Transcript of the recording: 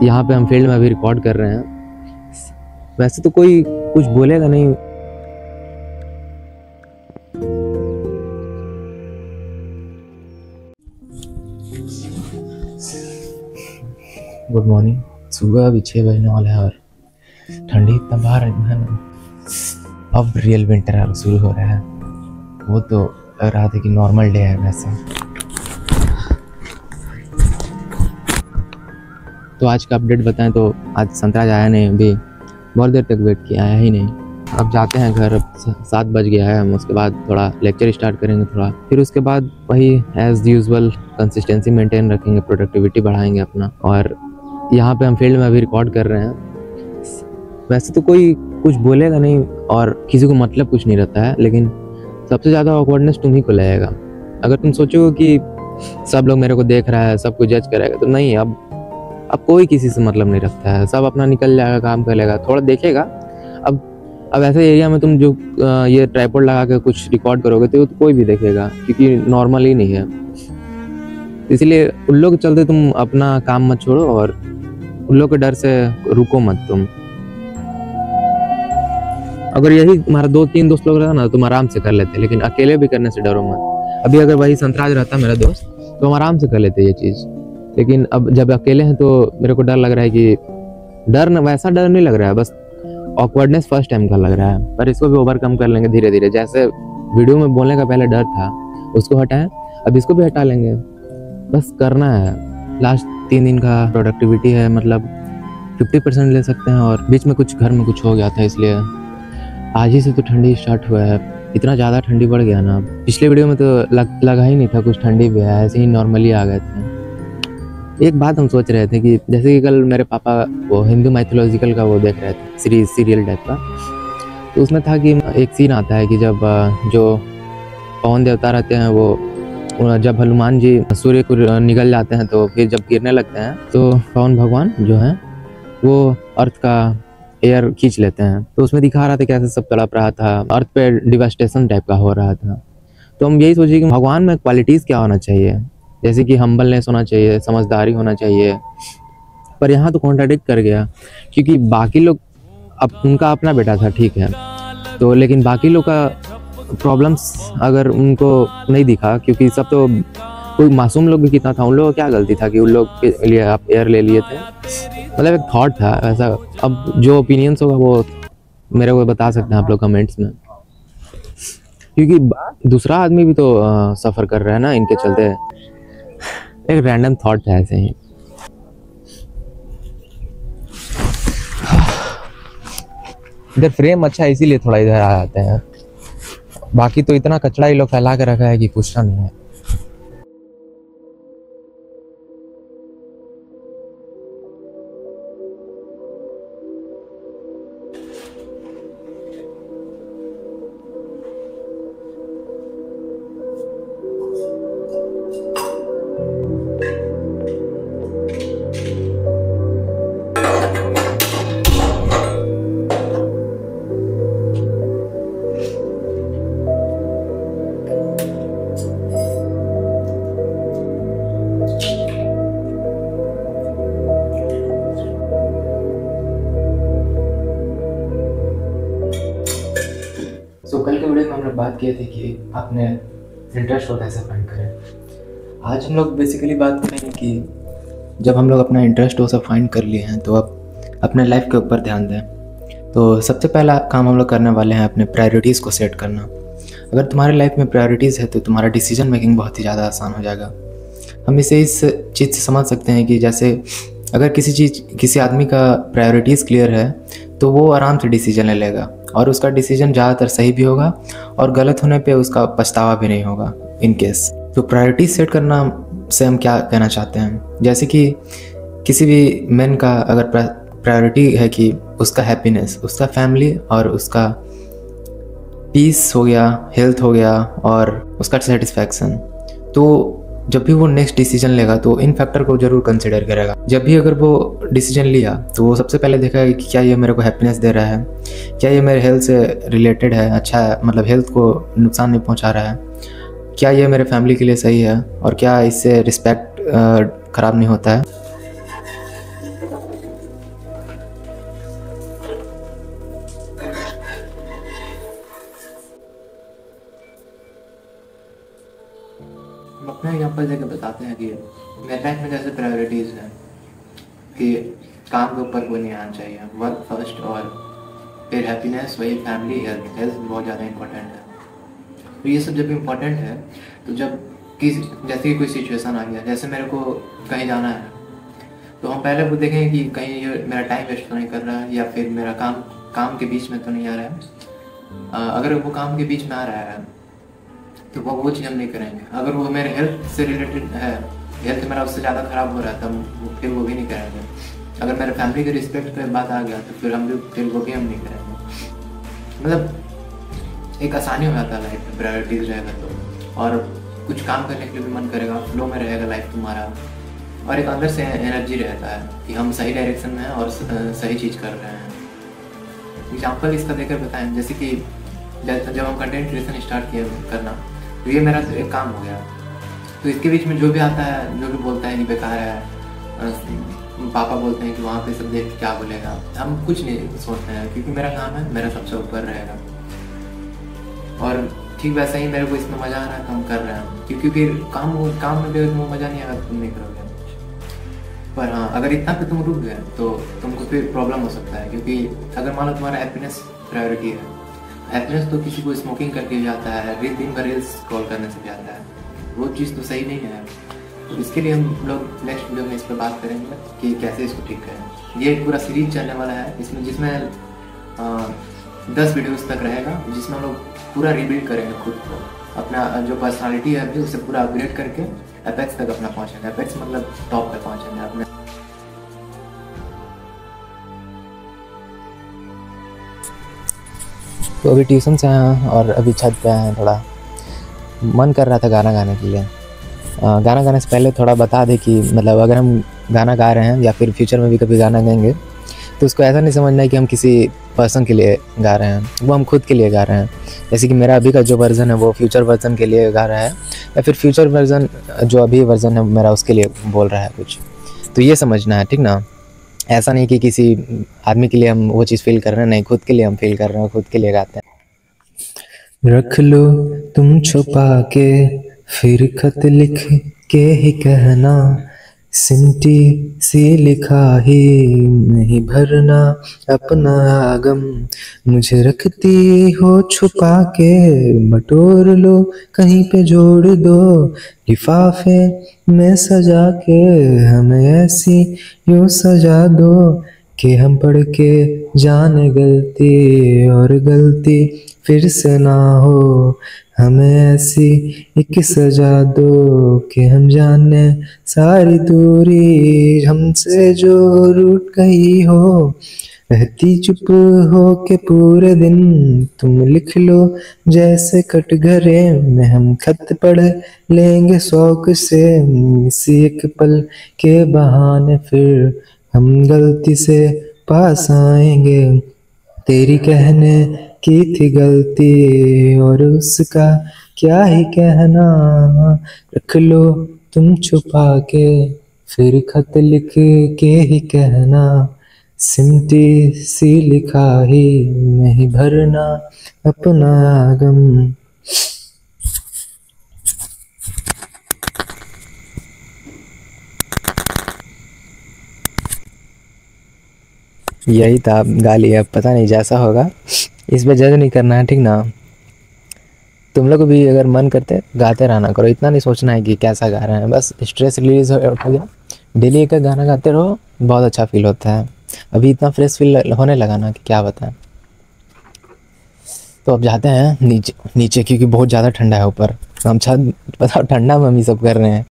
यहाँ पे हम फील्ड में अभी रिकॉर्ड कर रहे हैं। वैसे तो कोई कुछ बोलेगा नहीं। Good morning. सुबह अभी 6 बजने वाला है और ठंडी इतना बाहर है ना। अब रियल विंटर शुरू हो रहा है। वो तो लग रहा था कि नॉर्मल डे है वैसा। तो आज का अपडेट बताएं तो आज संतराज आया नहीं, अभी बहुत देर तक वेट किया, आया ही नहीं। अब जाते हैं घर। अब 7 बज गया है। हम उसके बाद थोड़ा लेक्चर स्टार्ट करेंगे थोड़ा, फिर उसके बाद वही एज यूजुअल कंसिस्टेंसी मेंटेन रखेंगे, प्रोडक्टिविटी बढ़ाएंगे अपना। और यहाँ पे हम फील्ड में अभी रिकॉर्ड कर रहे हैं। वैसे तो कोई कुछ बोलेगा नहीं और किसी को मतलब कुछ नहीं रहता है, लेकिन सबसे ज़्यादा ऑकवर्डनेस तुम ही को लगेगा। अगर तुम सोचोगे कि सब लोग मेरे को देख रहा है, सब कुछ जज करेगा, तो नहीं। अब कोई किसी से मतलब नहीं रखता है। सब अपना निकल जाएगा, काम कर लेगा, थोड़ा देखेगा। अब ऐसे एरिया में तुम जो ये ट्राइपॉड लगा के कुछ रिकॉर्ड करोगे तो कोई भी देखेगा, क्योंकि नॉर्मल ही नहीं है। इसलिए उन लोग के चलते तुम अपना काम मत छोड़ो और उन लोग के डर से रुको मत तुम। अगर यही तुम्हारा 2-3 दोस्त लोग रहता ना, तुम आराम से कर लेते, लेकिन अकेले भी करने से डरो मत। अभी अगर वही संतराज रहता मेरा दोस्त, तो हम आराम से कर लेते ये चीज़। लेकिन अब जब अकेले हैं तो मेरे को डर लग रहा है कि वैसा डर नहीं लग रहा है, बस ऑकवर्डनेस फर्स्ट टाइम का लग रहा है। पर इसको भी ओवरकम कर लेंगे धीरे धीरे। जैसे वीडियो में बोलने का पहले डर था, उसको हटाएं, अब इसको भी हटा लेंगे। बस करना है। लास्ट 3 दिन का प्रोडक्टिविटी है, मतलब 50% ले सकते हैं। और बीच में कुछ घर में कुछ हो गया था, इसलिए आज ही से तो ठंडी स्टार्ट हुआ है। इतना ज़्यादा ठंडी बढ़ गया ना। पिछले वीडियो में तो लगा ही नहीं था कुछ ठंडी भी है, ऐसे ही नॉर्मली आ गए थे। एक बात हम सोच रहे थे कि जैसे कि कल मेरे पापा वो हिंदू माइथोलॉजिकल का वो देख रहे थे, सीरियल टाइप का। तो उसमें था कि एक सीन आता है कि जब जो पवन देवता रहते हैं, वो जब हनुमान जी सूर्य को निगल जाते हैं, तो फिर जब गिरने लगते हैं तो पवन भगवान जो है वो अर्थ का एयर खींच लेते हैं। तो उसमें दिखा रहा था कैसे सब तड़प रहा था, अर्थ पे डिवास्टेशन टाइप का हो रहा था। तो हम यही सोचे कि भगवान में क्वालिटीज़ क्या होना चाहिए, जैसे कि हम्बलनेस होना चाहिए, समझदारी होना चाहिए। पर यहाँ तो कॉन्ट्राडिक्ट कर गया, क्योंकि बाकी लोग उनका अपना बेटा था, ठीक है, तो लेकिन बाकी लोग का प्रॉब्लम्स अगर उनको नहीं दिखा, क्योंकि सब तो कोई मासूम लोग भी कितना था, उन लोगों को क्या गलती था कि उन लोग के लिए आप एयर ले लिए थे। मतलब एक थॉट था ऐसा। अब जो ओपिनियंस होगा वो मेरे को बता सकते हैं आप लोग कमेंट्स में, क्योंकि दूसरा आदमी भी तो सफ़र कर रहा है ना इनके चलते। एक रैंडम थॉट था ऐसे ही। इधर फ्रेम अच्छा है, इसीलिए थोड़ा इधर आ जाते हैं। बाकी तो इतना कचरा ही लोग फैला के रखा है कि पूछना नहीं है। कल के वीडियो में हम लोग बात किए थे कि अपने इंटरेस्ट को कैसे फाइंड करें। आज हम लोग बेसिकली बात करेंगे कि जब हम लोग अपना इंटरेस्ट वो सब फाइंड कर लिए हैं, तो अब अपने लाइफ के ऊपर ध्यान दें। तो सबसे पहला काम हम लोग करने वाले हैं अपने प्रायोरिटीज़ को सेट करना। अगर तुम्हारे लाइफ में प्रायोरिटीज़ है तो तुम्हारा डिसीजन मेकिंग बहुत ही ज़्यादा आसान हो जाएगा। हम इसे इस चीज़ से समझ सकते हैं कि जैसे अगर किसी आदमी का प्रायोरिटीज़ क्लियर है तो वो आराम से डिसीजन ले लेगा, और उसका डिसीजन ज़्यादातर सही भी होगा, और गलत होने पे उसका पछतावा भी नहीं होगा इन केस। तो प्रायोरिटी सेट करना से हम क्या कहना चाहते हैं, जैसे कि किसी भी मैन का अगर प्रायोरिटी है कि उसका हैप्पीनेस, उसका फैमिली और उसका पीस हो गया, हेल्थ हो गया और उसका सेटिस्फैक्शन, तो जब भी वो नेक्स्ट डिसीजन लेगा तो इन फैक्टर को जरूर कंसिडर करेगा। जब भी अगर वो डिसीजन लिया तो वो सबसे पहले देखेगा कि क्या ये मेरे को हैप्पीनेस दे रहा है, क्या ये मेरे हेल्थ से रिलेटेड है, अच्छा है, मतलब हेल्थ को नुकसान नहीं पहुंचा रहा है, क्या ये मेरे फैमिली के लिए सही है, और क्या इससे रिस्पेक्ट ख़राब नहीं होता है। हम अपने एग्जाम्पल देकर बताते हैं कि मेरे लाइफ में जैसे प्रायोरिटीज़ हैं कि काम के ऊपर कोई नहीं आना चाहिए, वर्क फर्स्ट, और फिर हैप्पीनेस, वही फैमिली, हेल्थ। हेल्थ बहुत ज़्यादा इंपॉर्टेंट है। तो ये सब जब इम्पोर्टेंट है तो जब जैसे कि कोई सिचुएशन आ गया, जैसे मेरे को कहीं जाना है, तो हम पहले वो देखेंगे कि कहीं ये मेरा टाइम वेस्ट तो नहीं कर रहा है, या फिर मेरा काम के बीच में तो नहीं आ रहा है। अगर वो काम के बीच में आ रहा है तो वो चीज़ हम नहीं करेंगे। अगर वो मेरे हेल्थ से रिलेटेड है, हेल्थ मेरा उससे ज़्यादा ख़राब हो रहा है, तब फिर वो भी नहीं करेंगे। अगर मेरे फैमिली के रिस्पेक्ट पे बात आ गया तो फिर वो भी हम नहीं करेंगे। मतलब एक आसानी हो जाता है लाइफ में, प्रायोरिटीज़ रहेगा तो, और कुछ काम करने के लिए भी मन करेगा, फ्लो में रहेगा लाइफ तुम्हारा, और एक अंदर से एनर्जी रहता है कि हम सही डायरेक्शन में हैं और सही चीज़ कर रहे हैं। एग्जाम्पल इसका देकर बताएं, जैसे कि जब हम कंटेंट क्रिएशन स्टार्ट किए करना, तो ये मेरा एक काम हो गया। तो इसके बीच में जो भी आता है, जो भी बोलता है कि बेकार है, पापा बोलते हैं कि वहाँ पे सब देख के क्या बोलेगा, हम कुछ नहीं सोचते हैं, क्योंकि मेरा काम है, मेरा सबसे ऊपर रहेगा। और ठीक वैसा ही मेरे को इसमें मज़ा आ रहा है तो हम कर रहे हैं, क्योंकि फिर काम में भी अगर मज़ा नहीं आएगा तो तुम नहीं करोगे। पर हाँ, अगर इतना पे तुम रुक गए तो तुमको फिर प्रॉब्लम हो सकता है, क्योंकि अगर मान लो तुम्हारा हैप्पीनेस प्रायोरिटी है, हैप्पीनेस तो किसी को स्मोकिंग करके भी आता है, दिन भर रील्स स्क्रॉल करने से भी आता है, वो चीज़ तो सही नहीं है। तो इसके लिए हम लोग नेक्स्ट वीडियो में इस पर बात करेंगे कि कैसे इसको ठीक करें। ये एक पूरा सीरीज चलने वाला है, जिसमें 10 वीडियोस तक रहेगा, जिसमें हम लोग पूरा रिबिल्ड करेंगे खुद को, अपना जो पर्सनालिटी है अभी उसे पूरा अपग्रेड करके एपेक्स तक अपना पहुँचेंगे। एपेक्स मतलब टॉप पे पहुँचेंगे अपने। तो अभी ट्यूशन से आया हूं और अभी छत पे आए हैं। थोड़ा मन कर रहा था गाना गाने के लिए। गाना गाने से पहले थोड़ा बता दें कि मतलब अगर हम गाना गा रहे हैं या फिर फ्यूचर में भी कभी गाना गाएंगे तो उसको ऐसा नहीं समझना है कि हम किसी पर्सन के लिए गा रहे हैं, वो हम खुद के लिए गा रहे हैं। जैसे कि मेरा अभी का जो वर्ज़न है वो फ्यूचर वर्ज़न के लिए गा रहा है, या फिर फ्यूचर वर्ज़न जो अभी वर्ज़न है मेरा उसके लिए बोल रहा है कुछ। तो ये समझना है, ठीक ना। ऐसा नहीं कि किसी आदमी के लिए हम वो चीज़ फील कर रहे हैं, नहीं, खुद के लिए हम फील कर रहे हैं, खुद के लिए गाते हैं। रख लो तुम छुपा के फिर खत लिख के ही कहना, सिमटी सी लिखा ही नहीं भरना अपना गम, मुझे रखती हो छुपा के बटोर लो कहीं पे जोड़ दो, लिफाफे में सजा के हमें ऐसी यूं सजा दो कि हम पढ़ के जाने गलती और गलती फिर से ना हो, हमें ऐसी एक सजा दो कि हम जाने सारी दूरी हमसे जो रूठ गई हो, रहती चुप हो के पूरे दिन तुम लिख लो जैसे कटघरे में, हम खत पढ़ लेंगे शौक से इसी एक पल के बहाने, फिर हम गलती से पास आएंगे, तेरी कहने की थी गलती और उसका क्या ही कहना, रख लो तुम छुपा के फिर खत लिख के ही कहना, सिमटी सी लिखा ही नहीं भरना अपना गम। यही था, गा लिया। पता नहीं जैसा होगा, इस पे जज नहीं करना है, ठीक ना। तुम लोग भी अगर मन करते गाते रहना करो, इतना नहीं सोचना है कि कैसा गा रहे हैं, बस स्ट्रेस रिलीज हो गया। डेली एक गाना गाते रहो, बहुत अच्छा फील होता है। अभी इतना फ्रेश फील होने लगा ना कि क्या बताएं। तो अब जाते हैं नीचे नीचे, क्योंकि बहुत ज़्यादा ठंडा है ऊपर। हम छत, पता ठंडा में हम ये सब कर रहे हैं।